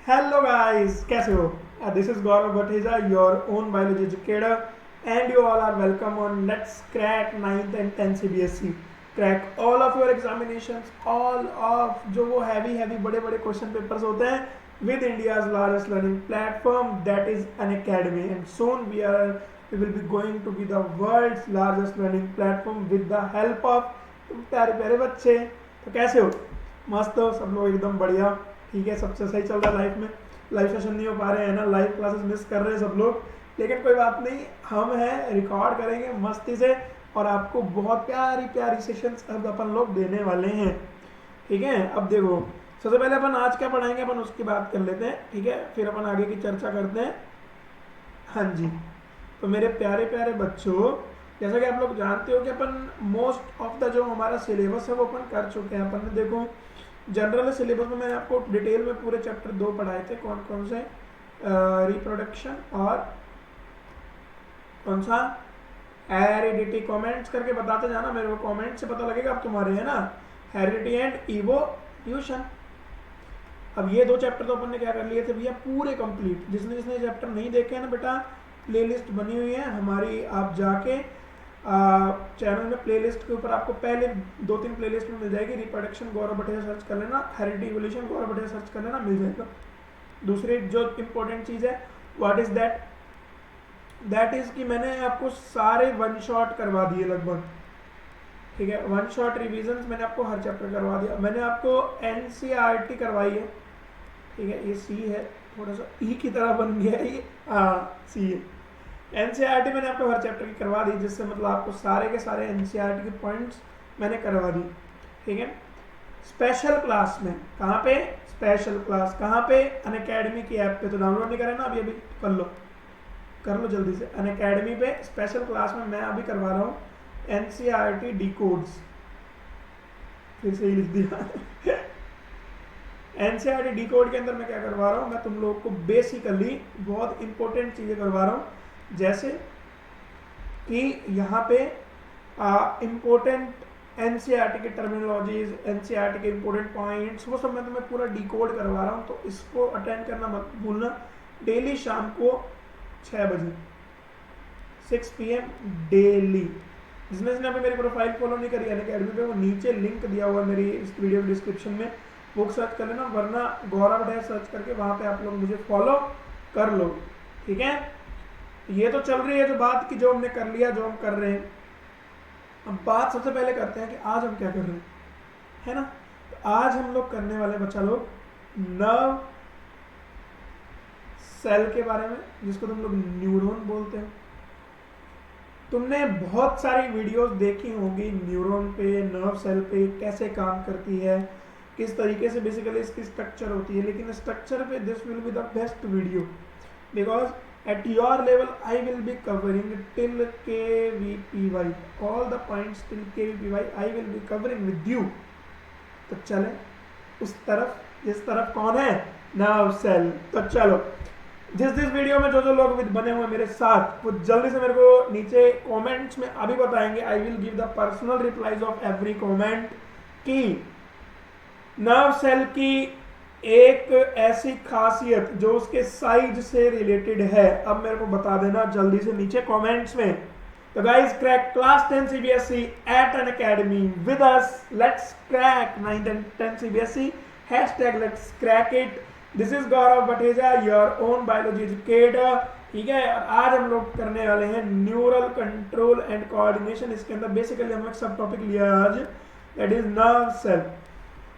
Hello guys, कैसे हो? This is Gaurav Bhateja, your own biology educator, and you all are welcome on Let's Crack 9th and 10th CBSE. Crack all of your examinations, all of जो वो heavy बड़े बड़े question papers होते हैं with India's largest learning platform, that is an academy, and soon we will be going to be the world's largest learning platform with the help of तुम प्यारे प्यारे बच्चे। तो कैसे हो? मस्त हो सब लोग? एकदम बढ़िया, ठीक है, सबसे सही चल रहा है लाइफ में। लाइव सेशन नहीं हो पा रहे हैं ना, लाइव क्लासेस मिस कर रहे हैं सब लोग, लेकिन कोई बात नहीं, हम हैं, रिकॉर्ड करेंगे मस्ती से और आपको बहुत प्यारी प्यारी सेशंस अब अपन लोग देने वाले हैं, ठीक है। अब देखो, सबसे पहले अपन आज क्या पढ़ाएंगे अपन उसकी बात कर लेते हैं, ठीक है, फिर अपन आगे की चर्चा करते हैं। हाँ जी, तो मेरे प्यारे प्यारे बच्चों, जैसा कि आप लोग जानते हो कि अपन मोस्ट ऑफ द जो हमारा सिलेबस है वो अपन कर चुके हैं। अपन ने देखो जनरल सिलेबस में मैंने आपको डिटेल में पूरे चैप्टर 2 पढ़ाए थे, कौन कौन से, रिप्रोडक्शन और कौन सा, हेरिडिटी। कमेंट्स करके बताते जाना मेरे को, कमेंट से पता लगेगा अब तुम्हारे, है ना, हेरिडिटी एंड इवोल्यूशन। अब ये 2 चैप्टर तो अपन ने क्या कर लिए थे भैया, पूरे कंप्लीट। जिसने जिसने चैप्टर नहीं देखे हैं ना बेटा, प्लेलिस्ट बनी हुई है हमारी, आप जाके चैनल में प्लेलिस्ट के ऊपर आपको पहले 2-3 प्लेलिस्ट में मिल जाएगी। रिप्रोडक्शन गौरव भटेजा सर्च कर लेना, हेरिडिटी इवोल्यूशन गौरव भटेजा सर्च कर लेना, मिल जाएगा। दूसरी जो इंपॉर्टेंट चीज़ है, what is that, that is कि मैंने आपको सारे वन शॉट करवा दिए लगभग, ठीक है। वन शॉट रिविजन मैंने आपको हर चैप्टर करवा दिया। मैंने आपको एनसीईआरटी करवाई है, ठीक है, ये सी है, थोड़ा सा ई की तरह बन गया है ये, हाँ सी है। एनसीईआरटी मैंने आपको हर चैप्टर की करवा दी, जिससे मतलब आपको सारे के सारे एनसीईआरटी के पॉइंट्स मैंने करवा दी, ठीक है। स्पेशल क्लास में कहाँ पे, स्पेशल क्लास कहाँ पे, अनअकैडमी की ऐप पे। तो डाउनलोड नहीं करें ना अभी, कर लो जल्दी से। अनअकैडमी पे स्पेशल क्लास में मैं अभी करवा रहा हूँ एनसीईआरटी डिकोड्स, फिर से ही लिख दिया एनसीईआरटी डिकोड के अंदर मैं क्या करवा रहा हूँ, मैं तुम लोगों को बेसिकली बहुत इंपॉर्टेंट चीज़ें करवा रहा हूँ, जैसे कि यहाँ पे इम्पोर्टेंट एनसीईआरटी की टर्मिनोलॉजीज, एनसीईआरटी के इम्पोर्टेंट पॉइंट्स, वो सब मैं तुम्हें पूरा डिकोड करवा रहा हूँ। तो इसको अटेंड करना मत भूलना, डेली शाम को 6 बजे 6 PM डेली। जिसने जिसने अभी मेरी प्रोफाइल फॉलो नहीं करी अनअकैडमी पे, वो नीचे लिंक दिया हुआ है मेरी इस वीडियो डिस्क्रिप्शन में, बुक सर्च कर लेना, वरना गौरव भटेजा सर्च करके वहाँ पे आप लोग मुझे फॉलो कर लो, ठीक है। ये तो चल रही है जो बात की, जो हमने कर लिया, जो हम कर रहे हैं। अब बात सबसे पहले करते हैं कि आज हम क्या कर रहे हैं, है ना। तो आज हम लोग करने वाले बच्चा लोग नर्व सेल के बारे में, जिसको तुम लोग न्यूरॉन बोलते हैं। तुमने बहुत सारी वीडियोस देखी होंगी न्यूरॉन पे, नर्व सेल पे, कैसे काम करती है, किस तरीके से बेसिकली इसकी स्ट्रक्चर होती है। लेकिन स्ट्रक्चर पे this will be the best video, because at your level I will be covering till KVPY, all the points till KVPY I will be covering with you। तो चले उस तरफ, जिस तरफ कौन है, नर्व सेल। तो चलो, जिस वीडियो में जो लोग बने हुए मेरे साथ, वो जल्दी से मेरे को नीचे कमेंट्स में अभी बताएंगे। I will give the personal replies of every comment कि नर्व सेल की एक ऐसी खासियत जो उसके साइज से रिलेटेड है, अब मेरे को बता देना जल्दी से नीचे कमेंट्स में। तो guys, crack class 10 CBSE at Unacademy with us, let's crack 9th and 10th CBSE, #let's crack it. This is Gaurav Bhateja, your own biology educator, ठीक है। और आज हम लोग करने वाले हैं न्यूरल कंट्रोल एंड कोऑर्डिनेशन। इसके अंदर बेसिकली हम एक सब टॉपिक लिया है आज, दैट इज नर्व सेल,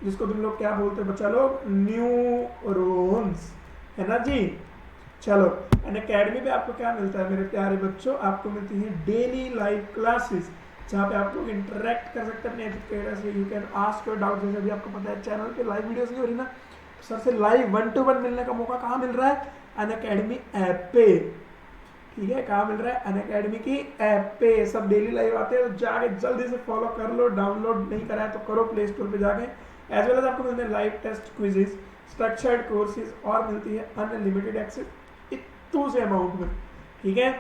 जिसको तुम लोग क्या बोलते हैं बच्चा लोग, न्यूरॉन्स, है ना जी। चलो, अनअकैडमी पे आपको क्या मिलता है मेरे प्यारे बच्चों, आपको मिलती है डेली लाइव क्लासेस, जहाँ पे आप लोग इंटरेक्ट कर सकते हैं अपने एजुकेटर से। You can ask your doubt, जैसे अभी आपको पता है चैनल पे लाइव वीडियोस नहीं हो रही ना, सर से लाइव 1-to-1 मिलने का मौका कहाँ मिल रहा है, अनअकैडमी ऐप पे, ठीक है। कहाँ मिल रहा है, अनअकैडमी की ऐप पे। सब डेली लाइव आते हैं, तो जाके जल्दी से फॉलो कर लो। डाउनलोड नहीं करा है तो करो प्ले स्टोर पर जाके। एज वेल एज आपको मिलते हैं live test, quizzes, structured courses, और मिलती है अनलिमिटेड एक्सेस इतने से अमाउंट में, ठीक है।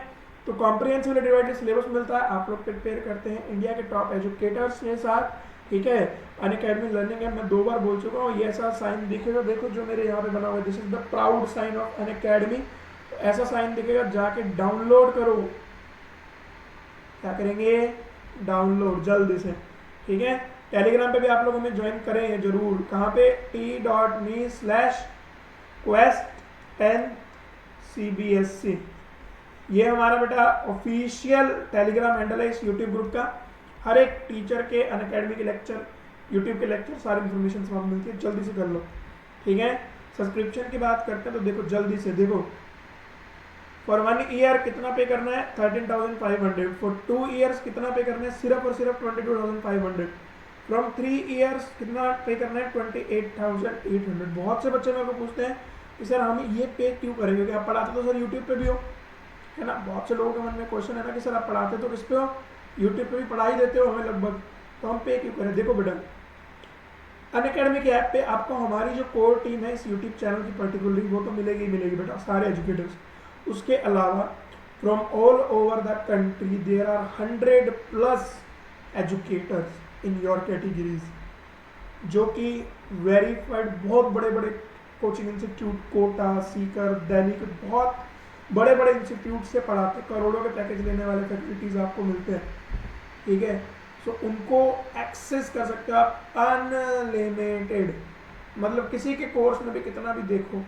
तो कॉम्प्रिहेंसिव डिवाइडेड सिलेबस मिलता है, आप लोग प्रिपेयर करते हैं इंडिया के टॉप एजुकेटर्स के साथ, ठीक है। अनअकैडमी लर्निंग ऐप मैं 2 बार बोल चुका हूँ। ये ऐसा साइन दिखेगा, देखो जो मेरे यहाँ पे बना हुआ है, this is the proud sign of Unacademy. ऐसा साइन दिखेगा, जाके डाउनलोड करो। क्या करेंगे? डाउनलोड जल्दी से, ठीक है। टेलीग्राम पे भी आप लोग हमें ज्वाइन करें जरूर। कहाँ पे? t.me/quest10cbsc। ये हमारा बेटा ऑफिशियल टेलीग्राम हैंडल है इस यूट्यूब ग्रुप का। हर एक टीचर के अनअकैडमी के लेक्चर, यूट्यूब के लेक्चर, सारी इन्फॉर्मेशन वहाँ मिलती है, जल्दी से कर लो, ठीक है। सब्सक्रिप्शन की बात करते हैं तो देखो जल्दी से देखो, फॉर 1 ईयर कितना पे करना है? 13,500। फॉर 2 ईयर्स कितना पे करना है? सिर्फ और सिर्फ 22,500। फ्रॉम 3 ईयर्स कितना पे करना है? 28,800। बहुत से बच्चे मेरे को पूछते हैं कि सर हम ये पे क्यों करें, क्योंकि आप पढ़ाते तो सर यूट्यूब पे भी हो, है ना। बहुत से लोगों के मन में क्वेश्चन है ना कि सर आप पढ़ाते तो किस पे हो? यूट्यूब पे भी पढ़ाई देते हो हमें लगभग, तो हम पे क्यों करें? देखो बेटा, अनअकैडमी के ऐप पे आपको हमारी जो कोर टीम है इस यूट्यूब चैनल की पर्टिकुलरली, वो तो मिलेगी ही मिलेगी बेटा, सारे एजुकेटर्स। उसके अलावा from all over the country there are 100+ educators in your categories, जो कि वेरीफाइड बहुत बड़े बड़े कोचिंग इंस्टीट्यूट, कोटा, सीकर, दिल्ली के बहुत बड़े बड़े इंस्टीट्यूट से पढ़ाते, करोड़ों के पैकेज लेने वाले फैकल्टीज आपको मिलते हैं, ठीक है। सो उनको एक्सेस कर सकते हो आप अनलिमिटेड, मतलब किसी के कोर्स में भी कितना भी देखो।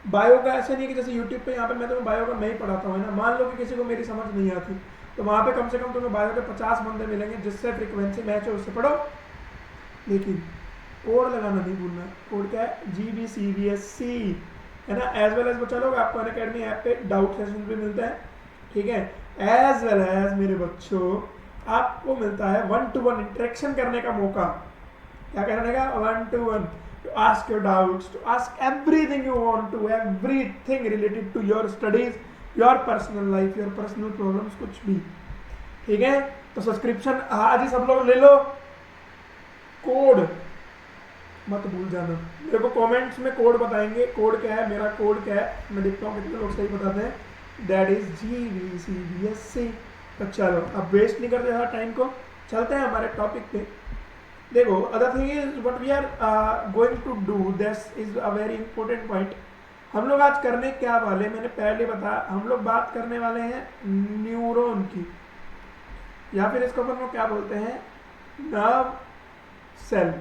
बायो का ऐसा नहीं है कि जैसे यूट्यूब पे यहाँ पे मैं तुम्हें बायो का मैं ही पढ़ाता हूँ, है ना। मान लो कि किसी को मेरी समझ नहीं आती, तो वहाँ पे कम से कम तुम्हें बायो के 50 बंदे मिलेंगे जिससे फ्रीक्वेंसी मैच है, उससे पढ़ो। लेकिन कोड लगाना नहीं भूलना। कोड क्या है? GBCBSC, है ना। एज वेल एज बच्चा लोग आपको अनअकैडमी ऐप पे डाउट सेशन भी मिलता है, ठीक है। एज वेल एज मेरे बच्चों आपको मिलता है 1-to-1 इंटरेक्शन करने का मौका। क्या करने का? 1-to-1, to ask your doubts, to ask everything you want to, everything related to your studies, your personal life, your personal problems, कुछ भी, ठीक है। तो सब्सक्रिप्शन आज ही सब लोग ले लो। कोड मत भूल जाना, मेरे को कमेंट्स में कोड बताएंगे। कोड क्या है? मेरा कोड क्या है? मैं देखता हूँ कितने लोग सही बताते हैं। That is GBCBSC। तो चलो अब वेस्ट नहीं करते ज़्यादा टाइम को, चलते हैं हमारे टॉपिक पे। देखो, other thing is what we are going to do, this is a very important point. हम लोग आज करने क्या वाले, मैंने पहले बताया, हम लोग बात करने वाले हैं न्यूरॉन की, या फिर इसको अपन लोग क्या बोलते हैं? नर्व सेल,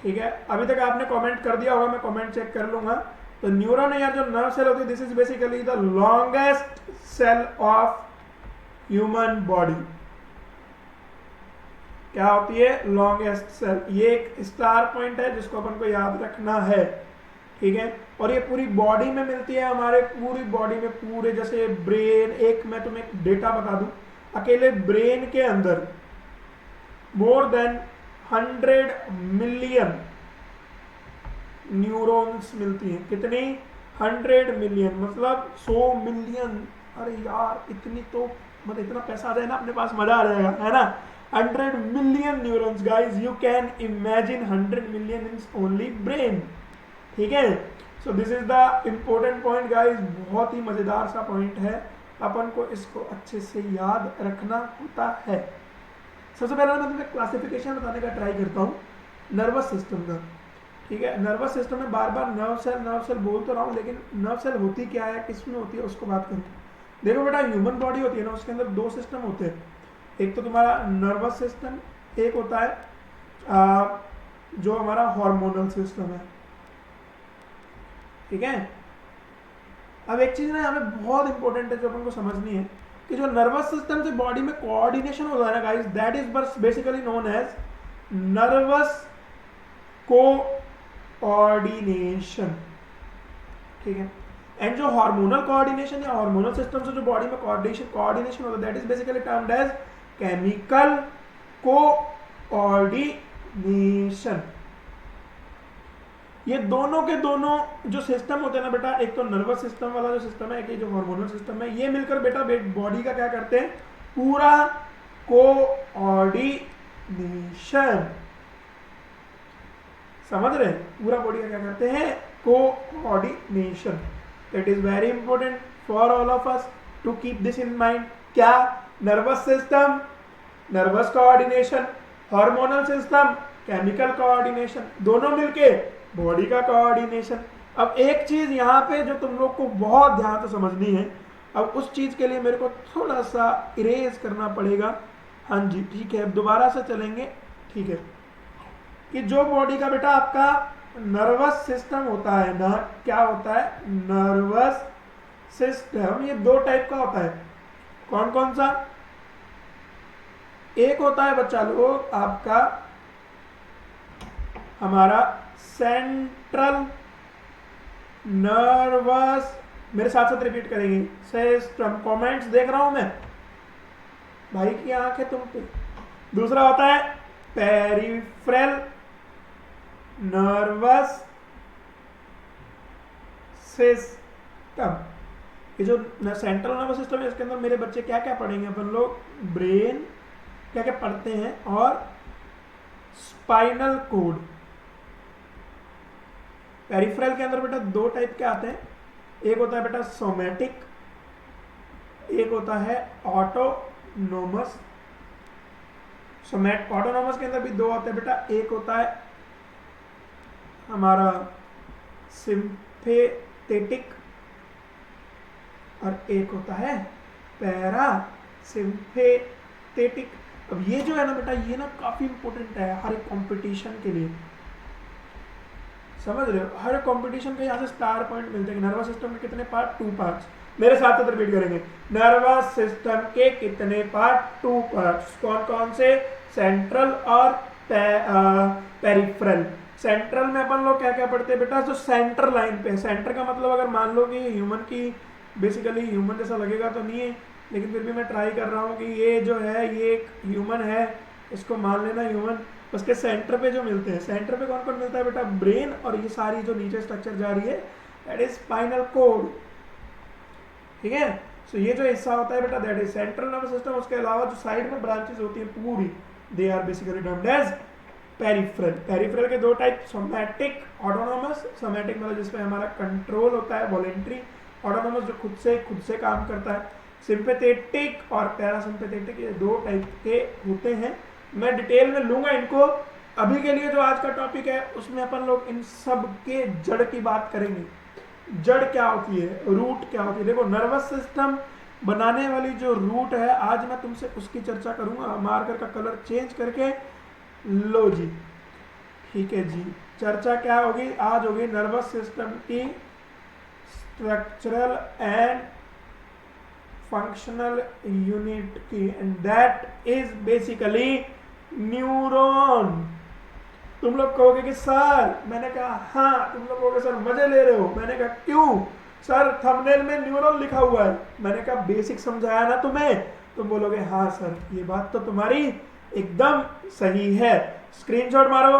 ठीक है। अभी तक आपने कमेंट कर दिया होगा, मैं कमेंट चेक कर लूंगा। तो न्यूरॉन या जो नर्व सेल होती है, this is basically the longest cell of human body. क्या होती है? Longest cell. ये एक स्टार पॉइंट है जिसको अपन को याद रखना है, ठीक है। और ये पूरी बॉडी में मिलती है, हमारे पूरी बॉडी में, पूरे जैसे ब्रेन। एक मैं तुम्हें डेटा बता दूं, अकेले ब्रेन के अंदर मोर देन 100 मिलियन न्यूरॉन्स मिलती हैं। कितनी? 100 मिलियन, मतलब 100 मिलियन। अरे यार इतनी तो मतलब इतना पैसा आ जाए ना अपने पास, मजा आ जाएगा, है ना। 100 million neurons guys, you can imagine 100 million in only brain, ठीक है। So this is the important point guys, बहुत ही मजेदार सा पॉइंट है, अपन को इसको अच्छे से याद रखना होता है। सबसे पहले मैं तुम्हें क्लासिफिकेशन बताने का ट्राई करता हूँ नर्वस सिस्टम का, ठीक है। नर्वस सिस्टम में बार बार नर्व सेल बोल तो रहा हूँ, लेकिन नर्व सेल होती क्या है, किसमें होती है, उसको बात करूँ। देखो बेटा, ह्यूमन बॉडी होती है ना, उसके अंदर 2 सिस्टम होते हैं। एक तो तुम्हारा नर्वस सिस्टम, एक होता है जो हमारा हार्मोनल सिस्टम है, ठीक है। अब एक चीज ना यहाँ पे बहुत इंपॉर्टेंट है जो अपन को समझनी है, कि जो नर्वस सिस्टम से बॉडी में कोऑर्डिनेशन होता है ना guys, that is basically known as nervous coordination, ठीक है। एंड जो हार्मोनल कोऑर्डिनेशन या हार्मोनल सिस्टम से जो बॉडी में कोऑर्डिनेशन होता है, that is basically termed as chemical coordination. ये दोनों के दोनों जो सिस्टम होते हैं ना बेटा, एक तो नर्वस सिस्टम वाला जो सिस्टम है, एक जो हार्मोनल सिस्टम है, ये मिलकर बेटा बॉडी का क्या करते हैं? पूरा कोऑर्डिनेशन। समझ रहे हैं? पूरा बॉडी का क्या करते हैं? Coordination. It is very important for all of us to keep this in mind. क्या? Nervous system, nervous coordination, hormonal system, chemical coordination, दोनों मिलके बॉडी का कोऑर्डिनेशन। अब एक चीज यहाँ पे जो तुम लोग को बहुत ध्यान से समझनी है, अब उस चीज के लिए मेरे को थोड़ा सा इरेज करना पड़ेगा। हाँ जी ठीक है, अब दोबारा से चलेंगे। ठीक है, कि जो बॉडी का बेटा आपका नर्वस सिस्टम होता है ना, क्या होता है, नर्वस सिस्टम, ये दो टाइप का होता है। कौन कौन सा? एक होता है बच्चा लोग आपका हमारा सेंट्रल नर्वस, मेरे साथ साथ रिपीट करेंगे, सिस्टम। कमेंट्स देख रहा हूं मैं, भाई की आंख है तुम पे। दूसरा होता है पेरिफेरल नर्वस सिस्टम। ये जो सेंट्रल नर्वस सिस्टम है, इसके अंदर मेरे बच्चे क्या क्या पढ़ेंगे अपन लोग, ब्रेन क्या क्या पढ़ते हैं, और स्पाइनल कोड। पेरिफेरल के अंदर बेटा दो टाइप के आते हैं, एक होता है बेटा सोमैटिक, एक होता है ऑटोनोमस। ऑटोनोमस के अंदर भी दो होते हैं बेटा, एक होता है हमारा सिंपैथेटिक और एक होता है पैरासिम्पैथेटिक। अब ये जो है ना बेटा, ये ना काफी इंपॉर्टेंट है हर एक कंपटीशन के लिए, समझ रहे हो? हर कंपटीशन के यहाँ से स्टार पॉइंट मिलते हैं। नर्वस सिस्टम के कितने पार्ट, 2 पार्ट्स। मेरे साथ साथ रिपीट करेंगे, नर्वस सिस्टम के कितने पार्ट, 2 पार्ट्स। कौन कौन से, सेंट्रल और पेरिफेरल। सेंट्रल में अपन लोग क्या क्या पढ़ते हैं बेटा, जो सेंटर लाइन पे। सेंटर का मतलब अगर मान लो कि ह्यूमन की, बेसिकली ह्यूमन जैसा लगेगा तो नहीं है, लेकिन फिर भी मैं ट्राई कर रहा हूँ कि ये जो है ये एक ह्यूमन है, इसको मान लेना ह्यूमन। उसके सेंटर पे जो मिलते हैं, सेंटर पे कौन कौन मिलता है बेटा, ब्रेन, और ये सारी जो नीचे स्ट्रक्चर जा रही है दैट इज स्पाइनल कोड। ठीक है, सो ये जो हिस्सा होता है बेटा that is central nervous system. उसके अलावा जो साइड में ब्रांचेस होती है पूरी, they are basically termed as peripheral. Peripheral के दो टाइप, सोमैटिक, ऑटोनोमस। सोमैटिक मतलब जिसमें हमारा कंट्रोल होता है, वॉलेंट्री। ऑटोनोमस जो खुद से काम करता है। सिंपैथेटिक और पैरासिम्पैथेटिक, ये दो टाइप के होते हैं। मैं डिटेल में लूंगा इनको, अभी के लिए जो आज का टॉपिक है उसमें अपन लोग इन सब के जड़ की बात करेंगे। जड़ क्या होती है, रूट क्या होती है। देखो नर्वस सिस्टम बनाने वाली जो रूट है, आज मैं तुमसे उसकी चर्चा करूंगा। मार्कर का कलर चेंज करके लो जी, ठीक है जी। चर्चा क्या होगी आज, होगी नर्वस सिस्टम की स्ट्रक्चरल एंड फंक्शनल यूनिट की, and that is basically neuron. तुम लोग कहोगे कि सर, मैंने कहा हाँ, तुम लोग कहोगे सर मजे ले रहे हो। मैंने कहा क्यों सर, थंबनेल में न्यूरॉन लिखा हुआ है। मैंने कहा बेसिक समझाया ना तुम्हें। तुम बोलोगे हाँ सर, ये बात तो तुम्हारी एकदम सही है। स्क्रीनशॉट मारो,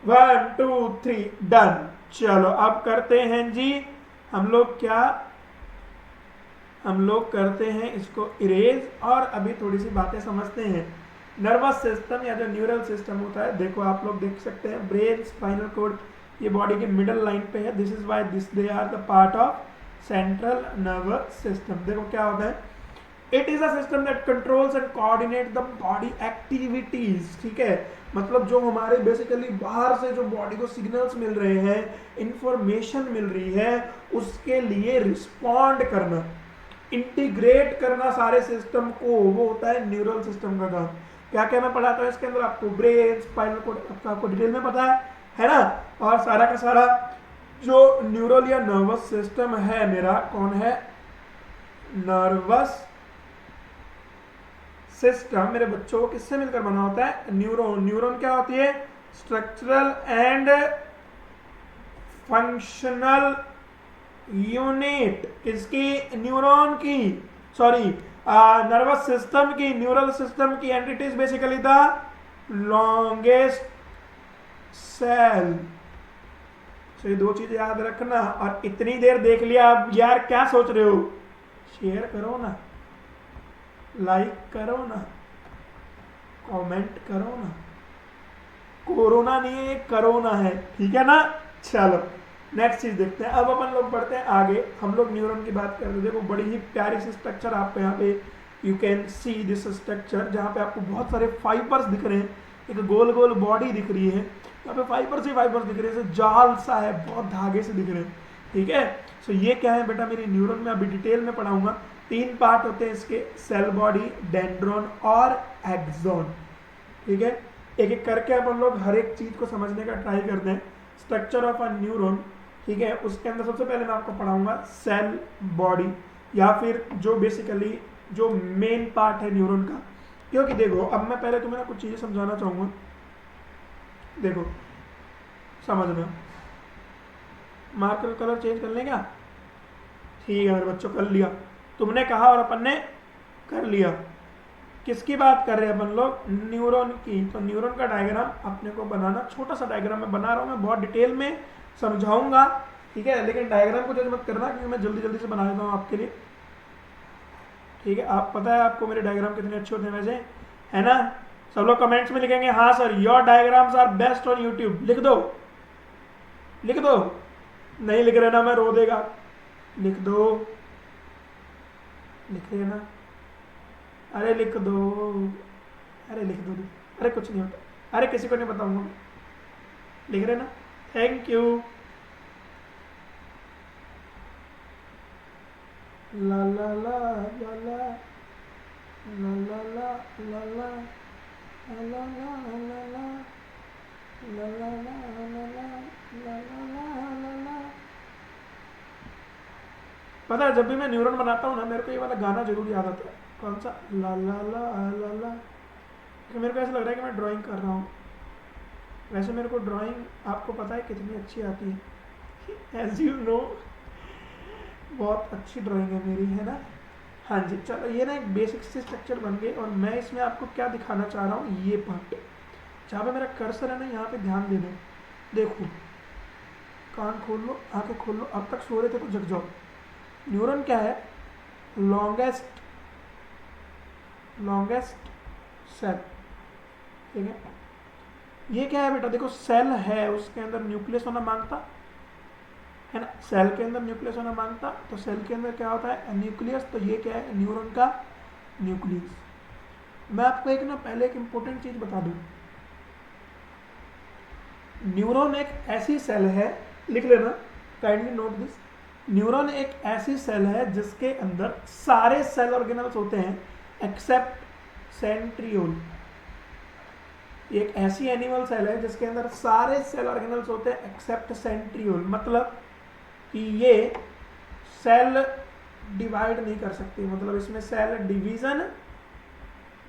1 2 3 डन। चलो अब करते हैं जी हम लोग क्या, हम लोग करते हैं इसको इरेज, और अभी थोड़ी सी बातें समझते हैं। नर्वस सिस्टम या जो न्यूरल सिस्टम होता है, देखो आप लोग देख सकते हैं, ब्रेन, स्पाइनल कोड, ये बॉडी के मिडल लाइन पे है। This is why this they are the part of central nervous system. देखो क्या होता है, it is a system that controls and coordinate the body activities. ठीक है, मतलब जो हमारे बेसिकली बाहर से जो बॉडी को सिग्नल्स मिल रहे हैं, इंफॉर्मेशन मिल रही है, उसके लिए रिस्पॉन्ड करना, इंटीग्रेट करना सारे सिस्टम को, वो होता है न्यूरल सिस्टम का काम। क्या क्या मैं पढ़ाता हूँ इसके अंदर आपको, ब्रेन, स्पाइनल कोड, आपको डिटेल में पता है ना। और सारा का सारा जो न्यूरल या नर्वस सिस्टम है मेरा, कौन है, नर्वस सिस्टम मेरे बच्चों को किससे मिलकर बना होता है, न्यूरॉन। न्यूरॉन क्या होती है, स्ट्रक्चरल एंड फंक्शनल यूनिट। किसकी, न्यूरॉन की, सॉरी नर्वस सिस्टम की, न्यूरल सिस्टम की। And it is basically the longest cell. तो ये दो चीज याद रखना। और इतनी देर देख लिया, अब यार क्या सोच रहे हो, शेयर करो ना, लाइक करो ना, कमेंट करो ना। कोरोना नहीं है ये, करोना है, ठीक है ना। चलो नेक्स्ट चीज देखते हैं। अब अपन लोग बढ़ते हैं आगे। हम लोग न्यूरॉन की बात कर रहे हैं। देखो बड़ी ही प्यारी सी स्ट्रक्चर आपको यहाँ पे you can see this structure, जहाँ पे आपको बहुत सारे फाइबर्स दिख रहे हैं, एक गोल गोल बॉडी दिख रही है, यहाँ पे फाइबर्स ही फाइबर्स दिख रहे हैं, जैसे जाल सा है, बहुत धागे से दिख रहे हैं, ठीक है। सो ये क्या है बेटा, मेरी न्यूरॉन में अभी डिटेल में पढ़ाऊंगा। 3 पार्ट होते हैं इसके, सेल बॉडी, डेंड्रॉन और एक्सॉन, ठीक है। एक एक करके अपन लोग हर एक चीज को समझने का ट्राई करते हैं। स्ट्रक्चर ऑफ अ न्यूरॉन, ठीक है, उसके अंदर सबसे पहले मैं आपको पढ़ाऊंगा सेल बॉडी, या फिर जो बेसिकली जो मेन पार्ट है न्यूरॉन का। क्योंकि देखो, अब मैं पहले तुम्हें कुछ चीजें समझाना चाहूंगा, देखो समझना। मार्कर कलर चेंज कर लें क्या? ठीक है मेरे बच्चों, कर लिया, तुमने कहा और अपन ने कर लिया। किसकी बात कर रहे हैं अपन लोग? न्यूरॉन की। तो न्यूरॉन का डायग्राम अपने को बनाना, छोटा सा डायग्राम मैं बना रहा हूँ, मैं बहुत डिटेल में समझाऊंगा, ठीक है, लेकिन डायग्राम को जज मत करना क्योंकि मैं जल्दी जल्दी से बना देता हूँ आपके लिए, ठीक है। आप पता है आपको मेरे डायग्राम कितने अच्छे होते हैं वैसे, है ना? सब लोग कमेंट्स में लिखेंगे हाँ sir your diagrams are best on YouTube, लिख दो, लिख दो। नहीं लिख रहे ना मैं रो देगा, लिख दो, लिख रहे ना, अरे लिख दो, अरे लिख दो, अरे कुछ नहीं होता, अरे किसी को नहीं बताऊंगा, लिख रहे ना, थैंक यू। ला ला ला ला ला ला ला ला ला ला ला ला ला। पता है जब भी मैं न्यूरॉन बनाता हूँ ना, मेरे को ये वाला गाना जरूर याद आता है। कौन सा? ला ला ला ला ला। मेरे को ऐसा लग रहा है कि मैं ड्राइंग कर रहा हूँ। वैसे मेरे को ड्राइंग आपको पता है कितनी अच्छी आती है, एज यू नो बहुत अच्छी ड्राइंग है मेरी, है ना? हाँ जी, चलो ये ना एक बेसिक से स्ट्रक्चर बन गए, और मैं इसमें आपको क्या दिखाना चाह रहा हूँ, ये पार्ट जहाँ पे मेरा कर्सर है ना, यहाँ पे ध्यान देना। देखो, कान खोल लो, आंखें खोल लो, अब तक सो रहे थे तो जग जाओ। न्यूरॉन क्या है? लॉन्गेस्ट सेल, ठीक है। ये क्या है बेटा? देखो सेल है, उसके अंदर न्यूक्लियस होना मांगता है ना, सेल के अंदर न्यूक्लियस होना मांगता, तो सेल के अंदर क्या होता है? न्यूक्लियस। तो ये क्या है? न्यूरॉन का न्यूक्लियस। मैं आपको एक ना पहले एक इंपॉर्टेंट चीज बता दूं, न्यूरॉन एक ऐसी सेल है, लिख लेना, काइंडली नोट दिस। न्यूरॉन एक ऐसी सेल है जिसके अंदर सारे सेल ऑर्गेनल्स होते हैं एक्सेप्ट सेंट्रियोल। एक ऐसी एनिमल सेल है जिसके अंदर सारे सेल ऑर्गेनल्स होते हैं एक्सेप्ट सेंट्रियोल, मतलब कि ये सेल डिवाइड नहीं कर सकती, मतलब इसमें सेल डिवीजन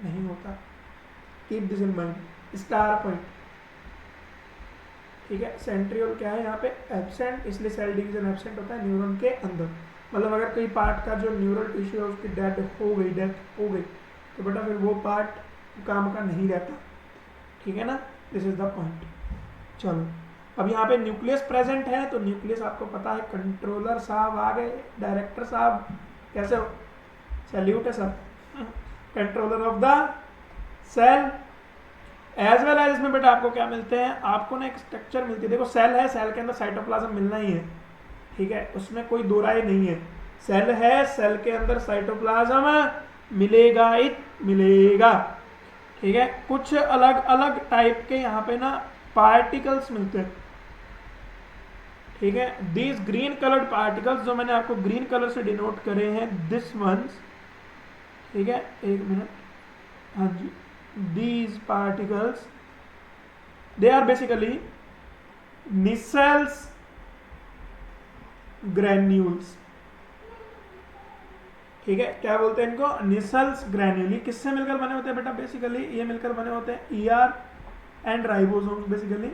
नहीं होता। Keep this in mind, star point, ठीक है। सेंट्रियोल क्या है यहाँ पे? एब्सेंट, इसलिए सेल डिवीजन एब्सेंट होता है न्यूरॉन के अंदर। मतलब अगर कोई पार्ट का जो न्यूरल टिश्यू है उसकी डेथ हो गई तो बेटा फिर वो पार्ट काम का नहीं रहता, ठीक है ना? This is the point. चलो, अब यहाँ पे न्यूक्लियस प्रेजेंट है, तो न्यूक्लियस आपको पता है, कंट्रोलर साहब आ गए, डायरेक्टर साहब कैसे हो? सैल्यूट है sir. Controller of the cell as well as. इसमें बेटा आपको क्या मिलते हैं? आपको ना एक स्ट्रक्चर मिलती है। देखो सेल है, सेल के अंदर साइटोप्लाज्म मिलना ही है, ठीक है, उसमें कोई दो राय नहीं है। सेल है, सेल के अंदर साइटोप्लाज्म मिलेगा ही मिलेगा, ठीक है। कुछ अलग अलग टाइप के यहाँ पे ना पार्टिकल्स मिलते हैं, ठीक है। दीज ग्रीन कलर्ड पार्टिकल्स, जो मैंने आपको ग्रीन कलर से डिनोट करे हैं, दिस वंस, ठीक है, एक मिनट, हाँ जी, these particles they are basically Nissls granules, ठीक है। क्या बोलते हैं इनको? Nissls granule। किससे मिलकर बने होते हैं बेटा? बेसिकली ये मिलकर बने होते हैं ER एंड राइबोसोम्स बेसिकली,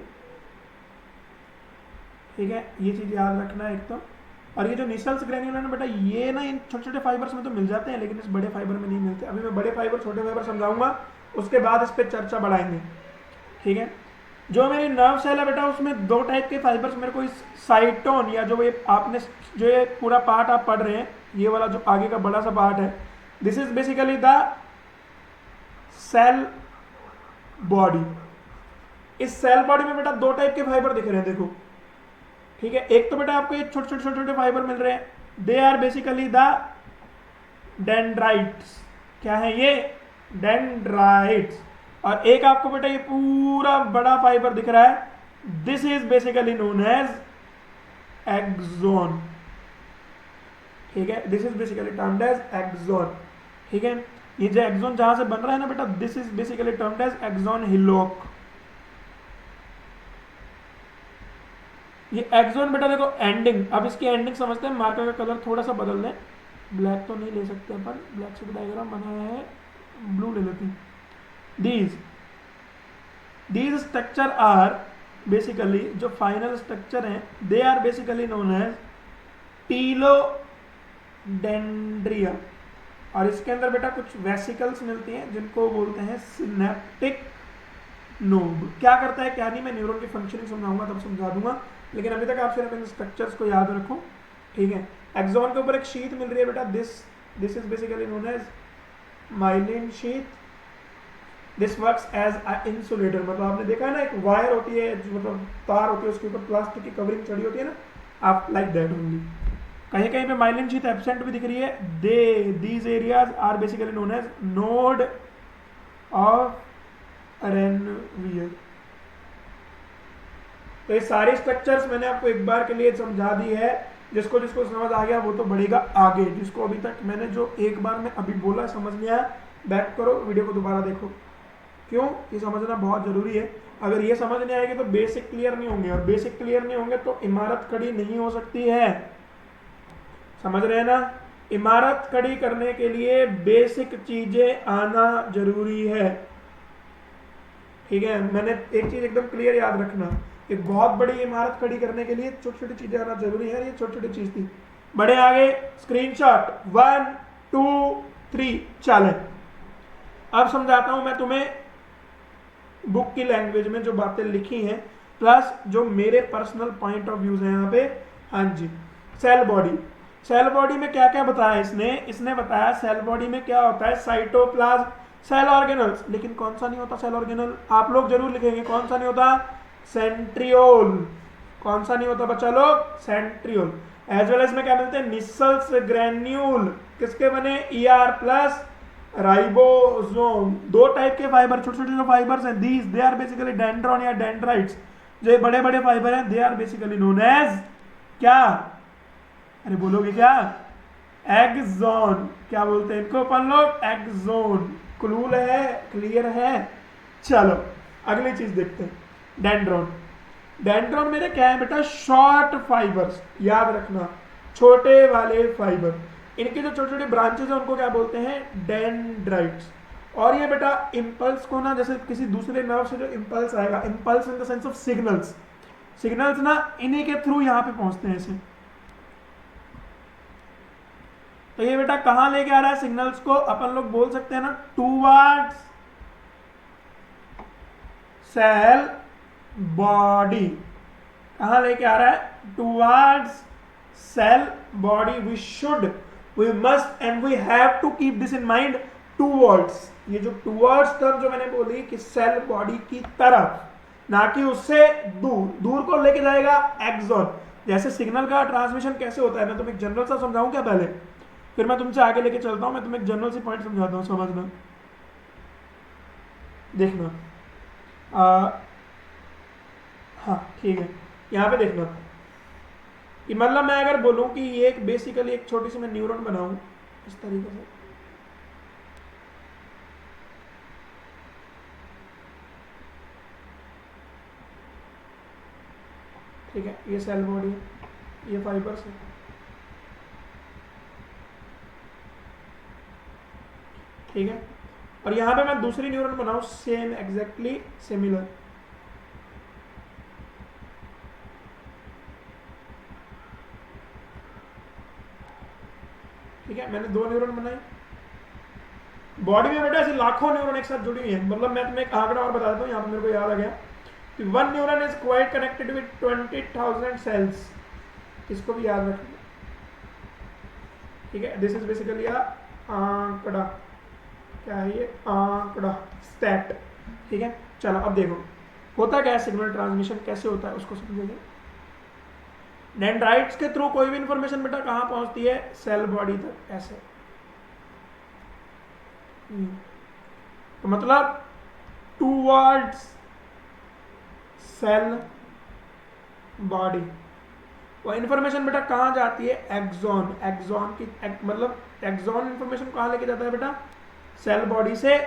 ठीक है। ये चीज याद रखना एक तो। और ये जो निसल्स ग्रेन्यूल है ना बेटा, ये ना इन छोटे छोटे फाइबर्स में तो मिल जाते हैं, लेकिन इस बड़े फाइबर में नहीं मिलते। अभी मैं बड़े फाइबर छोटे फाइबर समझाऊंगा, उसके बाद इस पर चर्चा बढ़ाएंगे, ठीक है। जो मेरी नर्व सेल है बेटा, उसमें दो टाइप के फाइबर्स मेरे को इस साइटोन, या जो ये आपने जो ये पूरा पार्ट आप पढ़ रहे हैं, ये वाला जो आगे का बड़ा सा पार्ट है, this is basically the cell body. इस सेल बॉडी में बेटा दो टाइप के फाइबर दिख रहे हैं, देखो, ठीक है। एक तो बेटा आपको ये छोटे छोटे फाइबर मिल रहे हैं, they are basically the dendrites, क्या है ये, डेंड्राइट्स। और एक आपको बेटा ये पूरा बड़ा फाइबर दिख रहा है, this is basically known as axon, ठीक है, this is basically termed as axon, ठीक है। ये जो एक्सोन जहां से बन रहा है ना बेटा, this is basically termed as axon hillock. ये एक्सोन बेटा देखो एंडिंग, अब इसकी एंडिंग समझते हैं, मार्कर का कलर थोड़ा सा बदल दें, ब्लैक तो नहीं ले सकते अपन, ब्लैक से डायग्राम बनाया है, ब्लू ले लेते हैं। these स्ट्रक्चर आर बेसिकली, जो फाइनल स्ट्रक्चर हैं, they are basically known as telodendria. और इसके अंदर बेटा कुछ वेसिकल्स मिलती हैं जिनको बोलते हैं सिनेप्टिक नोब। क्या करता है क्या नहीं, मैं न्यूरॉन की फंक्शनिंग समझाऊंगा तब समझा दूंगा, लेकिन अभी तक आप सिर्फ इन स्ट्रक्चर्स को याद रखो, ठीक है। एक्सोन के ऊपर एक शीट मिल रही है बेटा, this is basically known as myelin sheath. This works as a insulator, मतलब आपने देखा है ना, एक वायर होती है, मतलब तार होती है, उसके ऊपर प्लास्टिक की कवरिंग चढ़ी होती है ना, आप लाइक दैट ओनली। कहीं कहीं पे माइलिन शीट एब्सेंट भी दिख रही है, these areas are basically known as node of Ranvier. तो ये सारी स्ट्रक्चर्स मैंने आपको एक बार के लिए समझा दी है, जिसको जिसको समझ आ गया वो तो बढ़ेगा आगे, जिसको अभी तक मैंने जो एक बार में अभी बोला समझ नहीं आया, बैक करो वीडियो को दोबारा देखो। क्यों, ये समझना बहुत जरूरी है। अगर ये समझ नहीं आएगी तो बेसिक क्लियर नहीं होंगे, और बेसिक क्लियर नहीं होंगे तो इमारत खड़ी नहीं हो सकती है, समझ रहे हैं ना। इमारत खड़ी करने के लिए बेसिक चीजें आना जरूरी है, ठीक है। मैंने एक चीज एकदम क्लियर याद रखना, एक बहुत बड़ी इमारत खड़ी करने के लिए छोटी छोटी चीजें आना जरूरी है, ये छोटी छोटी चीज थी। बड़े आगे स्क्रीनशॉट 1 2 3 चले। अब समझाता हूं मैं तुम्हें बुक की लैंग्वेज में जो बातें लिखी हैं, प्लस जो मेरे पर्सनल पॉइंट ऑफ व्यूज हैं यहाँ पे। हाँ जी, सेल बॉडी, सेल बॉडी में क्या क्या बताया इसने बताया सेल बॉडी में क्या होता है, साइटोप्लाज्म, सेल ऑर्गेनल्स, लेकिन कौन सा नहीं होता सेल ऑर्गेनल, आप लोग जरूर लिखेंगे कौन सा नहीं होता, सेंट्रियोल। कौन सा नहीं होता बच्चा लोग, सेंट्रियोल। एज वेल एज में क्या मिलते हैं, निसल्स ग्रेन्यूल, किसके बने, ईआर प्लस राइबोसोम। दो टाइप के फाइबर, छोटे छोटे जो फाइबर्स हैं, these they are basically dendron या डेंड्राइट्स। जो बड़े बड़े फाइबर हैं they are basically known as क्या, अरे बोलोगे क्या, एक्सोन। क्या बोलते हैं इनको अपन लोग, एक्सोन। क्लूल है, क्लियर है। चलो अगली चीज देखते हैं, डेंड्रॉन। डेंड्रॉन मेरे क्या है बेटा, शॉर्ट फाइबर्स, याद रखना, छोटे वाले फाइबर। इनके जो छोटे छोटे ब्रांचेस हैं उनको क्या बोलते हैं, डेंड्राइट्स। और ये बेटा इंपल्स को ना, जैसे किसी दूसरे नर्व से जो इंपल्स आएगा, impulse in the sense of signals, signals ना इन्हीं के थ्रू यहाँ पे पहुंचते हैं ऐसे। तो ये बेटा कहां लेके आ रहा है सिग्नल्स को, अपन लोग बोल सकते हैं ना, टूवर्ड्स सेल बॉडी। कहां लेके आ रहा है, towards cell body. We should, we must and we have to keep this in mind, towards. ये जो टूवर्ड्स टर्म जो मैंने बोली कि सेल बॉडी की तरफ, ना कि उससे दूर, दूर को लेके जाएगा एक्सोन। जैसे सिग्नल का ट्रांसमिशन कैसे होता है, मैं तुम्हें एक जनरल सा समझाऊं क्या पहले, फिर मैं तुमसे आगे लेके चलता हूं। मैं तुम्हें एक जनरल सी पॉइंट समझाता हूं, समझना, देखना। हाँ ठीक है, यहाँ पे देखना कि मतलब मैं अगर बोलूं कि ये एक बेसिकली एक छोटी सी मैं न्यूरॉन बनाऊं इस तरीके से, ठीक है, ये सेल बॉडी है, ये फाइबर्स है, ठीक है। और यहां पे मैं दूसरी न्यूरॉन बनाऊं सेम एग्जैक्टली सिमिलर, ठीक है। मैंने दो न्यूरॉन बनाए, बॉडी में बेटा ऐसे लाखों न्यूरॉन एक साथ जुड़ी हुई है। मतलब मैं तुम्हें एक आंकड़ा और बता देता हूँ, यहाँ पे मेरे को याद आ गया कि 1 neuron is quite connected with 20,000 cells. इसको भी याद रखना, ठीक है। दिस इज बेसिकली अ आंकड़ा, क्या है ये, आंकड़ा, स्टैट, ठीक है। चलो अब देखो होता क्या है, सिग्नल ट्रांसमिशन कैसे होता है उसको समझेंगे। डेंड्राइट्स के थ्रू कोई भी इंफॉर्मेशन बेटा कहाँ पहुंचती है, सेल बॉडी तक, ऐसे। तो मतलब टूवर्ड्स सेल बॉडी। वो इंफॉर्मेशन बेटा कहाँ जाती है? एक्सॉन। एक्सॉन की मतलब एक्सॉन इंफॉर्मेशन कहाँ लेके जाता है बेटा? सेल बॉडी से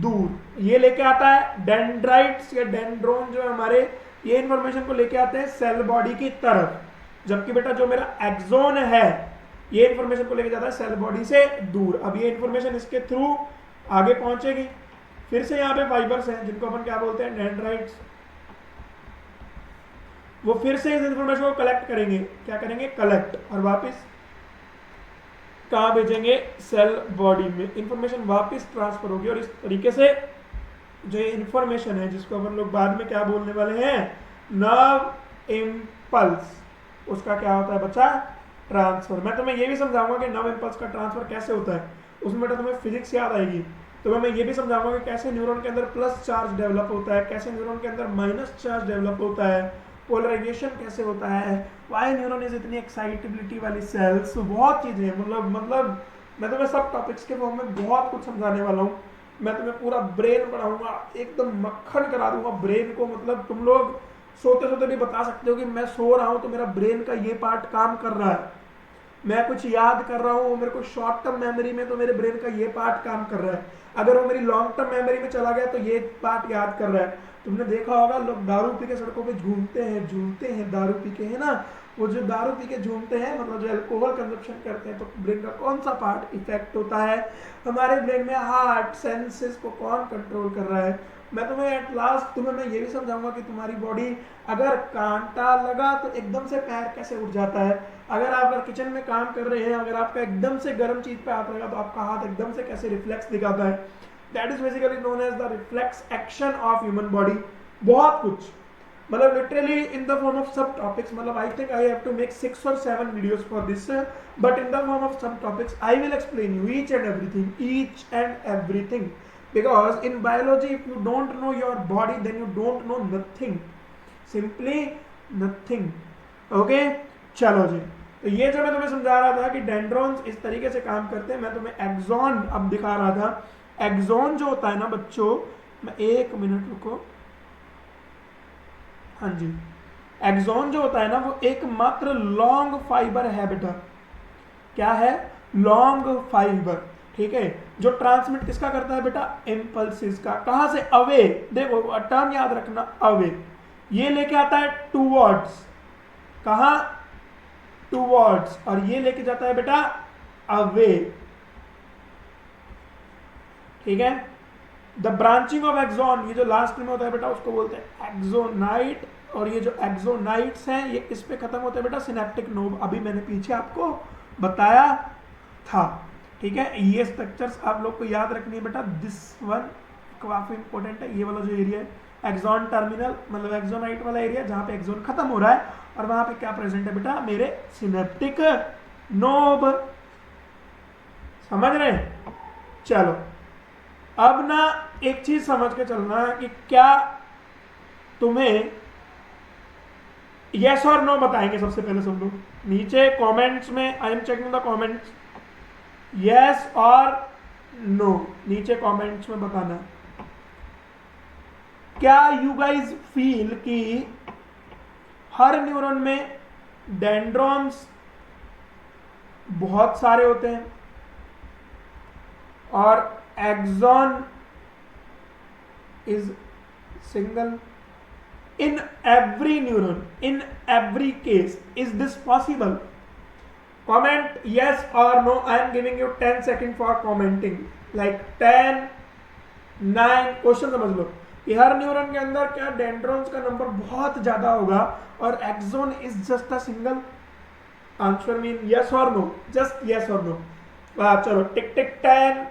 दूर। ये लेके आता है डेंड्राइट्स या डेंड्रोन जो है हमारे, ये इंफॉर्मेशन को लेके आते हैं सेल बॉडी की तरफ, जबकि बेटा जो मेरा एक्सॉन है ये इंफॉर्मेशन को लेके जाता है सेल बॉडी से दूर। अब ये इंफॉर्मेशन इसके थ्रू आगे पहुंचेगी। फिर से यहाँ पे फाइबर्स हैं जिनको अपन क्या बोलते हैं? डेंड्राइट्स। वो फिर से इस इंफॉर्मेशन को कलेक्ट करेंगे। क्या करेंगे? कलेक्ट, और वापस कहाँ भेजेंगे? सेल बॉडी में। इंफॉर्मेशन वापस ट्रांसफर होगी, और इस तरीके से जो ये इंफॉर्मेशन है जिसको अपन लोग बाद में क्या बोलने वाले हैं? Nerve impulse. उसका क्या होता है बच्चा? ट्रांसफर। मैं तुम्हें ये भी समझाऊंगा कि नर्व इम्पल्स का ट्रांसफर कैसे होता है। उसमें बेटा तुम्हें फिजिक्स याद आएगी। तो मैं ये भी समझाऊंगा कि कैसे न्यूरॉन के अंदर प्लस चार्ज डेवलप होता है, कैसे न्यूरॉन के अंदर माइनस चार्ज डेवलप होता है, पोलराइजेशन कैसे होता है, वाई न्यूरॉन इज इतनी एक्साइटेबिलिटी वाली सेल्स। बहुत चीजें हैं। मतलब मैं तुम्हें सब टॉपिक्स के फॉर्म में बहुत कुछ समझाने वाला हूँ। मैं तुम्हें पूरा ब्रेन पढ़ाऊंगा, एकदम मक्खन करा दूंगा ब्रेन को। मतलब तुम लोग सोते सोते भी बता सकते हो कि मैं सो रहा हूँ तो मेरा ब्रेन का ये पार्ट काम कर रहा है, मैं कुछ याद कर रहा हूँ मेरे को शॉर्ट टर्म मेमोरी में, तो मेरे ब्रेन का ये पार्ट काम कर रहा है। अगर वो मेरी लॉन्ग टर्म मेमोरी में चला गया तो ये पार्ट याद कर रहा है। तुमने देखा होगा लोग दारू पी के सड़कों पे झूमते हैं दारू पी के, है ना? वो जो दारू पी के झूमते हैं, मतलब जो अल्कोहल कंजप्शन करते हैं, तो ब्रेन का कौन सा पार्ट इफेक्ट होता है? हमारे ब्रेन में हार्ट सेंसेस को कौन कंट्रोल कर रहा है? मैं तुम्हें एट लास्ट मैं ये भी समझाऊंगा कि तुम्हारी बॉडी अगर कांटा लगा तो एकदम से पैर कैसे उठ जाता है। अगर किचन में काम कर रहे हैं, अगर आपका एकदम से गर्म चीज पे हाथ लगा तो आपका हाथ एकदम से कैसे रिफ्लेक्स दिखाता है। That is basically known as the reflex action of human body. बहुत कुछ, मतलब literally in the form of subtopics. मतलब I think I have to make 6 or 7 videos for this, but in the form of subtopics I will explain you each and everything, because in biology if you don't know your body then you don't know nothing, simply nothing. okay? चलो जी, तो ये जो मैं तुम्हें समझा रहा था कि डेंड्रॉन्स इस तरीके से काम करते हैं, मैं तुम्हें एक्सॉन अब दिखा रहा था। एक्सॉन जो होता है ना बच्चों, मैं 1 मिनट रुको, हाँ जी, एक्सॉन जो होता है ना वो एकमात्र लॉन्ग फाइबर है बेटा। क्या है? Long fibre. ठीक है, जो ट्रांसमिट किसका करता है बेटा? इम्पल्सिस का। कहां से? अवे। देखो टर्म याद रखना, अवे। ये लेके आता है टूवर्ड्स। कहां? टूवर्ड्स। और ये लेके जाता है बेटा अवे। ठीक है, द ब्रांचिंग ऑफ एक्सॉन, ये जो लास्ट में होता है बेटा उसको बोलते हैं एक्सोनाइट। और ये जो एक्सोनाइट्स हैं ये किस पे खत्म होते हैं बेटा? Synaptic knob. अभी मैंने पीछे आपको बताया था। ठीक है, ये स्ट्रक्चर्स आप लोग को याद रखनी है बेटा। दिस वन काफी इंपॉर्टेंट है। ये वाला जो एरिया है एक्सॉन टर्मिनल, मतलब एक्सोनाइट वाला एरिया जहां पे एक्सॉन खत्म हो रहा है, और वहां पे क्या प्रेजेंट है बेटा? मेरे सिनेप्टिक नोब। समझ रहे हैं? चलो अब ना एक चीज समझ के चलना कि क्या तुम्हें यस और नो बताएंगे। सबसे पहले सब लोग नीचे कमेंट्स में, I am checking the comments, yes और नो नीचे कमेंट्स में बताना। क्या यू गाइज फील कि हर न्यूरॉन में डेंड्रॉन्स बहुत सारे होते हैं और axon is single in every neuron, in every case? Is this possible? Comment yes or no. I am giving you 10 seconds for commenting, like 10, 9. Question समझ लो कि हर न्यूरॉन के अंदर क्या डेंड्रॉन्स का नंबर बहुत ज्यादा होगा और axon is just a single? Answer mean yes or no, just yes or no. चलो tick tick 10,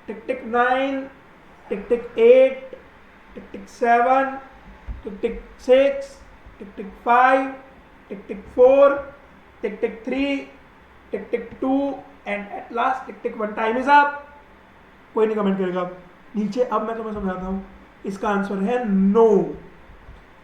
tick tick 9, tick tick 8, tick tick 7, tick tick 6, tick tick 5, tick tick 4, tick tick 3, tick tick 2 and at last tick tick 1. Time is up. कोई नहीं comment करेगा नीचे. अब मैं तुम्हें समझाता हूं. इसका आंसर है no.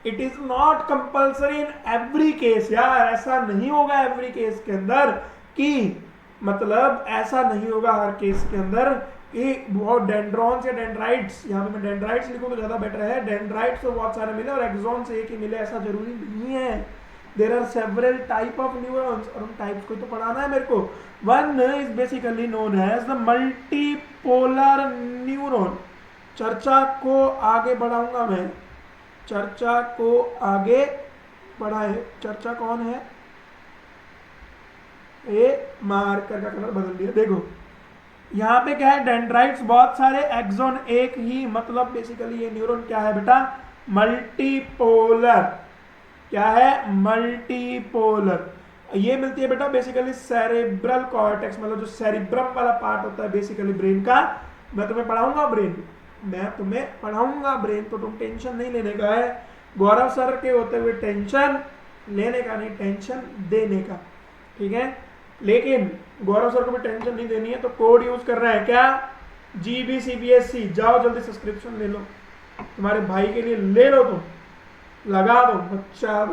It is not compulsory in every case. यार ऐसा नहीं होगा एवरी केस के अंदर कि, मतलब ऐसा नहीं होगा हर केस के अंदर ये बहुत डेंड्रॉन्स या डेंड्राइट्स, यहाँ पे मैं डेंड्राइट्स लिखूँ तो ज़्यादा बेटर है। डेंड्राइट्स तो बहुत सारे मिले और एक्सॉन से एक ही मिले ऐसा जरूरी नहीं है। There are several type of neurons और उन टाइप्स को तो पढ़ाना है मेरे को। One is basically known as the multipolar neuron. चर्चा को आगे बढ़ाऊंगा मैं, चर्चा को आगे बढ़ाए। चर्चा कौन है? ये मार्कर का कलर बदल दिया। देखो यहाँ पे क्या है, डेंड्राइट्स बहुत सारे, एक्सॉन एक ही, मतलब बेसिकली ये न्यूरॉन क्या है बेटा, मल्टीपोलर। क्या है? मल्टीपोलर। ये मिलती है बेटा बेसिकली सेरेब्रल कॉर्टेक्स, मतलब जो सेरिब्रम वाला पार्ट होता है बेसिकली ब्रेन का। मैं तुम्हें पढ़ाऊंगा ब्रेन, मैं तुम्हें पढ़ाऊंगा ब्रेन, तो तुम टेंशन नहीं लेने का है। गौरव सर के होते हुए टेंशन लेने का नहीं, टेंशन देने का, ठीक है। लेकिन गौरव सर को भी टेंशन नहीं देनी है, तो कोड यूज कर रहे हैं क्या, जीबी सीबीएसई। जाओ जल्दी सब्सक्रिप्शन ले लो, तुम्हारे भाई के लिए ले लो, तुम लगा दो बच्चा,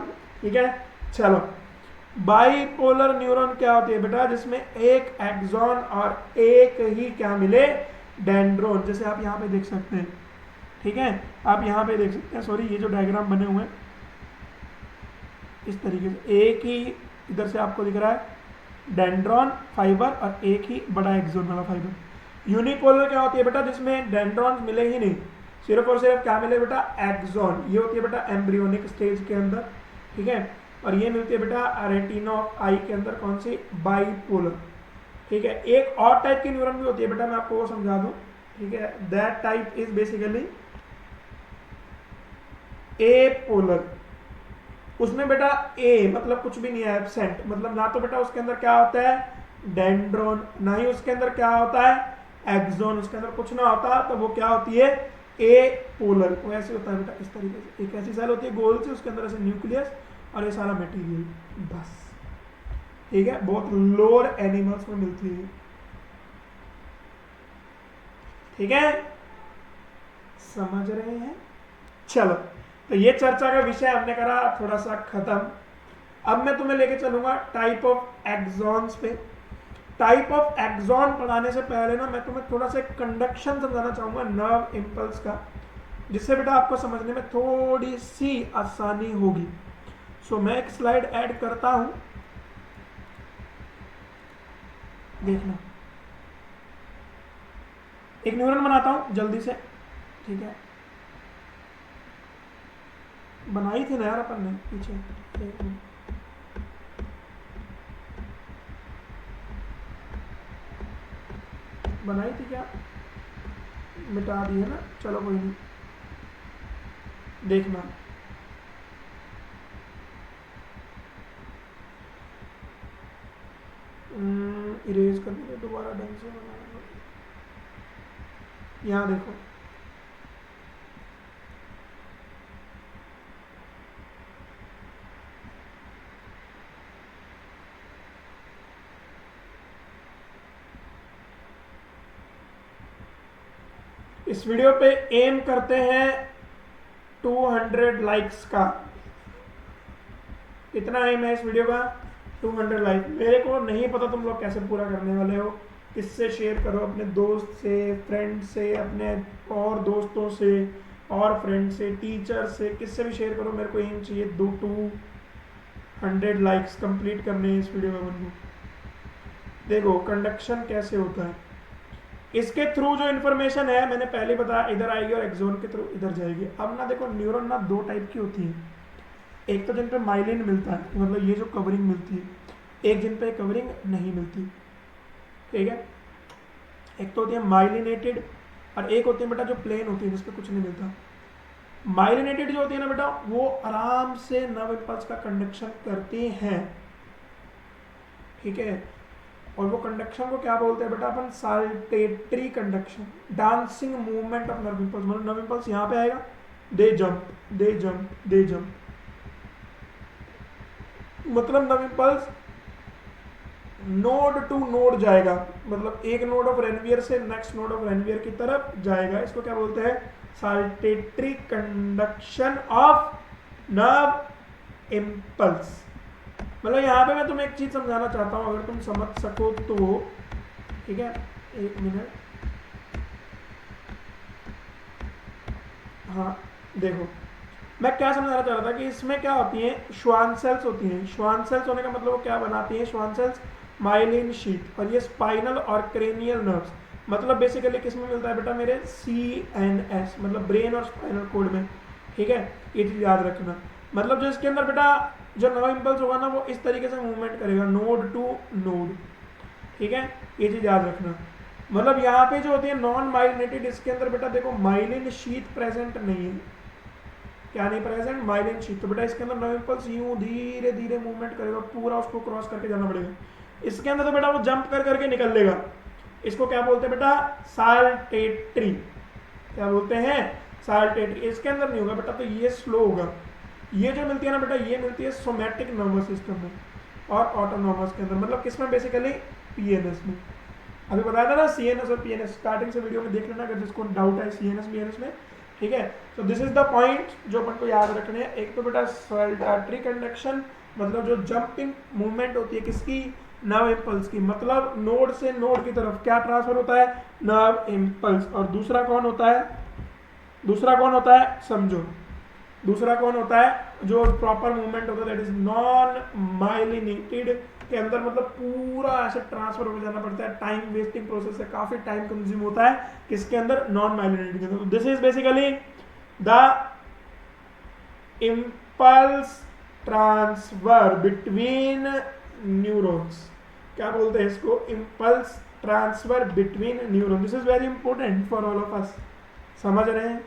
ठीक है। चलो, बाइपोलर न्यूरॉन क्या होती है बेटा, जिसमें एक एक्सॉन और एक ही क्या मिले, डेंड्रोन। जैसे आप यहाँ पे देख सकते हैं, ठीक है, आप यहाँ पे देख सकते हैं, सॉरी ये जो डायग्राम बने हुए हैं इस तरीके से, एक ही इधर से आपको दिख रहा है डेंड्रॉन फाइबर और एक ही बड़ा एक्सोन वाला फाइबर। यूनिपोलर क्या होती है बेटा, जिसमें डेंड्रॉन्स मिले ही नहीं, सिर्फ और सिर्फ क्या मिले बेटा, एक्सोन। ये होती है बेटा एम्ब्रियोनिक स्टेज के अंदर, ठीक है। और ये मिलती है बेटा रेटिना ऑफ आई के अंदर, कौन सी, बाइपोलर, ठीक है। एक और टाइप की न्यूरॉन भी होती है बेटा, मैं आपको वो समझा दूं, ठीक है। That type is basically apolar. उसमें बेटा ए मतलब कुछ भी नहीं है, एब्सेंट, मतलब ना तो बेटा उसके अंदर क्या होता है डेंड्रोन, ना ही उसके अंदर क्या होता है एक्सोन, उसके अंदर कुछ ना होता, तो वो क्या होती है ए पोलर। वो ऐसे होता है बेटा इस तरीके से, एक ऐसी सेल होती है गोल से, उसके अंदर ऐसे न्यूक्लियस और ये सारा मटेरियल, बस, ठीक है। बहुत लोअर एनिमल्स में मिलती है, ठीक है, समझ रहे हैं। चलो, तो ये चर्चा का विषय हमने करा थोड़ा सा खत्म। अब मैं तुम्हें लेके चलूंगा टाइप ऑफ एक्सॉन्स पे। टाइप ऑफ एक्सॉन पढ़ाने से पहले ना मैं तुम्हें थोड़ा सा कंडक्शन समझाना चाहूंगा नर्व इंपल्स का, जिससे बेटा आपको समझने में थोड़ी सी आसानी होगी। सो मैं एक स्लाइड ऐड करता हूं, देखना, एक न्यूरॉन बनाता हूं जल्दी से, ठीक है। बनाई थी ना यार अपन ने पीछे, बनाई थी क्या, मिटा दी है ना, चलो कोई नहीं, देखना। इरेज करने के दोबारा ढंग से बनाना, यहाँ देखो, इस वीडियो पे एम करते हैं 200 लाइक्स का। कितना एम है इस वीडियो का, 200 लाइक। मेरे को नहीं पता तुम लोग कैसे पूरा करने वाले हो, किससे शेयर करो, अपने दोस्त से, फ्रेंड से, अपने और दोस्तों से और फ्रेंड से, टीचर से, किससे भी शेयर करो। मेरे को एम चाहिए 200 लाइक्स कंप्लीट करने हैं इस वीडियो में बंदू। देखो कंडक्शन कैसे होता है, इसके थ्रू जो इन्फॉर्मेशन है मैंने पहले बताया इधर आएगी और एक्सोन के थ्रू इधर जाएगी। अब ना देखो न्यूरॉन ना दो टाइप की होती है, एक तो जिन पे माइलिन मिलता है, मतलब ये जो कवरिंग मिलती है, एक जिन पे कवरिंग नहीं मिलती, ठीक है। एक तो होती है माइलिनेटेड और एक होती है बेटा जो प्लेन होती है जिसपे कुछ नहीं मिलता। माइलिनेटेड जो होती है ना बेटा, वो आराम से नर्व इंपल्स का कंडक्शन करती हैं, ठीक है। और वो कंडक्शन को क्या बोलते हैं बेटा अपन, saltatory conduction, dancing movement of nerve impulse. मतलब नर्व इंपल्स यहाँ पे आएगा, they jump they jump they jump, मतलब nerve impulse node to node जाएगा, मतलब एक नोड ऑफ रेनवियर से नेक्स्ट नोड ऑफ रेनवियर की तरफ जाएगा। इसको क्या बोलते हैं, saltatory conduction of nerve impulse. मतलब यहाँ पे मैं तुम्हें एक चीज समझाना चाहता हूँ, अगर तुम समझ सको तो, ठीक है। एक मिनट, हाँ देखो, मैं क्या समझाना चाह रहा था कि इसमें क्या होती है, श्वान सेल्स होती हैं। श्वान सेल्स होने का मतलब वो क्या बनाती है, श्वान सेल्स माइलिन शीट, और ये स्पाइनल और क्रेनियल नर्व्स, मतलब बेसिकली किस में मिलता है बेटा, मेरे CNS, मतलब ब्रेन और स्पाइनल कोड में। ठीक है, ये चीज़ याद रखना। मतलब जो इसके अंदर बेटा जो नर्व इम्पल्स होगा ना, वो इस तरीके से मूवमेंट करेगा, नोड टू नोड। ठीक है, ये चीज़ याद रखना। मतलब यहाँ पे जो होती है नॉन माइलिनेटेड, इसके अंदर बेटा देखो माइलिन शीट प्रेजेंट नहीं है। क्या नहीं प्रेजेंट, माइलिन शीट। तो बेटा इसके अंदर नर्व इम्पल्स यूं धीरे धीरे मूवमेंट करेगा, पूरा उसको क्रॉस करके जाना पड़ेगा। इसके अंदर तो बेटा वो जंप कर करके निकल लेगा। इसको क्या बोलते हैं बेटा, साल्टेट्री। क्या बोलते हैं, साल्टेट्री। इसके अंदर नहीं होगा बेटा, तो ये स्लो होगा। ये जो मिलती है ना बेटा, ये मिलती है सोमैटिक नर्वस सिस्टम में और ऑटोनॉमस के अंदर, मतलब किसमें, बेसिकली PNS में। अभी बताया था ना CNS और PNS, स्टार्टिंग से वीडियो में देख लेना अगर जिसको डाउट है CNS PNS में। ठीक है, तो दिस इज द पॉइंट जो अपन को याद रखने हैं। एक तो बेटा साल्टेट्री कंडक्शन, मतलब जो जंपिंग मूवमेंट होती है किसकी, नर्व इम्पल्स की, मतलब नोड से नोड की तरफ क्या ट्रांसफर होता है, नर्व इम्पल्स। और दूसरा कौन होता है, दूसरा कौन होता है समझो, दूसरा कौन होता है जो प्रॉपर मूवमेंट होता है, दैट इज नॉन माइलिनेटेड के अंदर, मतलब पूरा ऐसे ट्रांसफर हो जाना पड़ता है, टाइम वेस्टिंग प्रोसेस है, काफी टाइम कंज्यूम होता है किसके अंदर, नॉन माइलिनेटेड के अंदर। This is basically the impulse transfer between neurons. क्या बोलते हैं इसको, impulse transfer between neuron. This is very important for all of अस, समझ रहे हैं।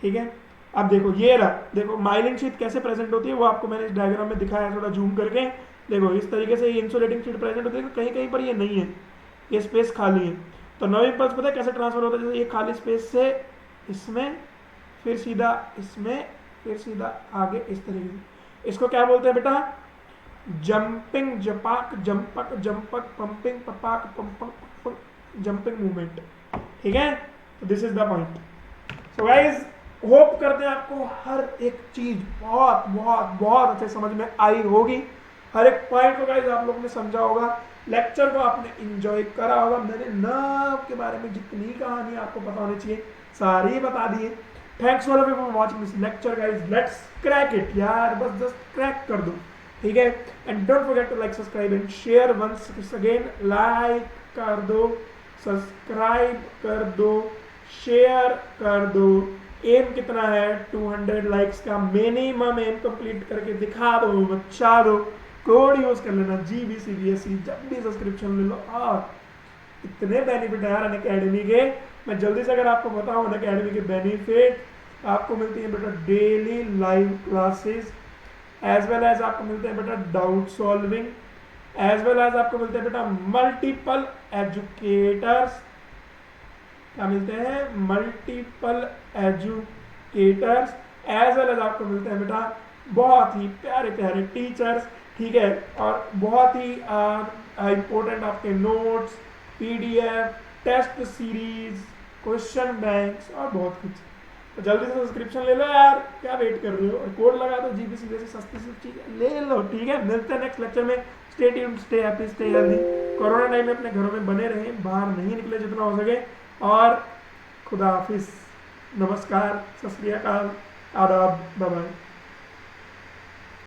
ठीक है, अब देखो ये रहा, देखो माइलिन शीट कैसे प्रेजेंट होती है वो आपको मैंने इस डायग्राम में दिखाया है, थोड़ा जूम करके देखो। इस तरीके से ये इंसुलेटिंग शीट प्रेजेंट होती है, कहीं कहीं पर ये नहीं है, ये स्पेस खाली है। तो नर्व इम्पल्स पता है कैसे ट्रांसफर होता है, जैसे ये खाली स्पेस से इसमें, फिर सीधा इसमें, फिर सीधा आगे इस तरीके से। इसको क्या बोलते हैं बेटा, जंपिंग जपाक जंपक जंपक, पंपिंग पपाक पंपक, जंपिंग मूवमेंट। ठीक है, तो this is the point. So guys, hope करते हैं आपको हर एक चीज बहुत बहुत बहुत अच्छे समझ में आई होगी। हर एक पॉइंट को गाइस आप लोगों ने समझा होगा, लेक्चर को आपने एंजॉय करा होगा। मैंने नर्व के बारे में जितनी कहानी आपको पता होनी चाहिए सारी बता दी है। Thanks all of you for watching this lecture guys, let's crack it यार, बस जस्ट क्रैक कर दो। ठीक है, and don't forget to like, subscribe and share once again. Like कर दो, सब्सक्राइब कर दो, शेयर कर दो। एम कितना है, 200 लाइक्स का मिनिमम एम कंप्लीट करके दिखा दो, बचा दो। कोड यूज कर लेना GBCBSE, जब भी सब्सक्रिप्शन ले लो। और इतने बेनिफिट है यार अनअकैडमी के, मैं जल्दी से अगर आपको बताऊं अनअकैडमी के बेनिफिट, आपको मिलती है बेटा daily live classes, as well as आपको मिलते हैं बेटा doubt solving, as well as आपको मिलते हैं बेटा मल्टीपल एजुकेटर्स। क्या मिलते हैं, multiple educators, as well as आपको मिलते हैं बेटा बहुत ही प्यारे प्यारे टीचर्स। ठीक है, और बहुत ही इंपॉर्टेंट आपके notes, PDF, test series, question banks और बहुत कुछ। तो जल्दी से सब्सक्रिप्शन ले लो यार, क्या वेट कर रहे हो, और कोड लगा दो GBCBSE, सस्ती सी चीज ले लो। ठीक है, मिलते हैं नेक्स्ट लेक्चर में। Stay tuned, stay happy, stay healthy. Corona time में अपने घरों में बने रहें, बाहर नहीं निकले जितना हो सके, और खुदा हाफिज, नमस्कार, सत श्री अकाल, आदाब, बाय बाय।